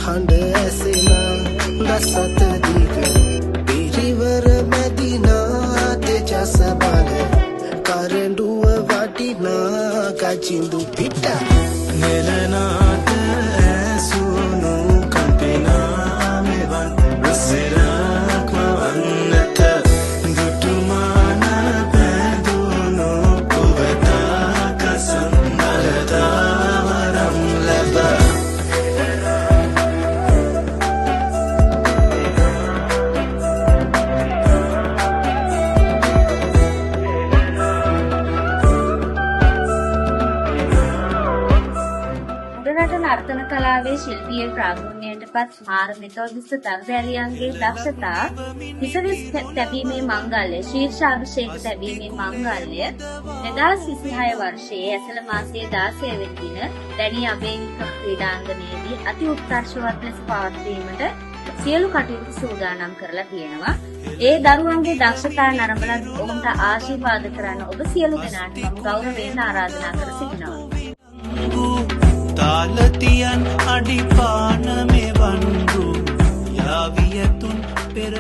හඬ ඇසෙනා දසත දීක පිරිවර මැදිනා තෙජස බල කරඬුව වටිනා ගජින්දු පිට නෙලනාට ඇසුණු කම්පිනා මෙවන් රසිරක් වන්නට දුටුමාන පැදුණු පුවතා කසන්නරතා වරම් ලැබ නර්තන කලාවේ ශිල්පීය ප්‍රාග්ඥයට පත් මාර මෙතෝදිස්ත තරුදැරියන්ගේ දක්ෂතා හිසවිස් තැබීමේ මංගල්‍ය ශීර්ෂාභිෂේක තැබීමේ මංගල්‍ය 2026 වර්ෂයේ ඇසළ මාසයේ 16 වෙනි දින දැනී අබේවික ක්‍රීඩාංගණයේදී අති උත්කර්ෂවත් ලෙස පවත්වීමට සියලු කටයුතු සූදානම් කරලා තියෙනවා. ඒ දරුවන්ගේ දක්ෂතා නරඹලා ඔවුන්ට ආශිර්වාද කරන්න ඔබ සියලු දෙනාටම ගෞරවයෙන් ආරාධනා කර සිටිනවා. තාලතියන් අඩිපාන මෙවන්ගු යාවියතුන් පෙර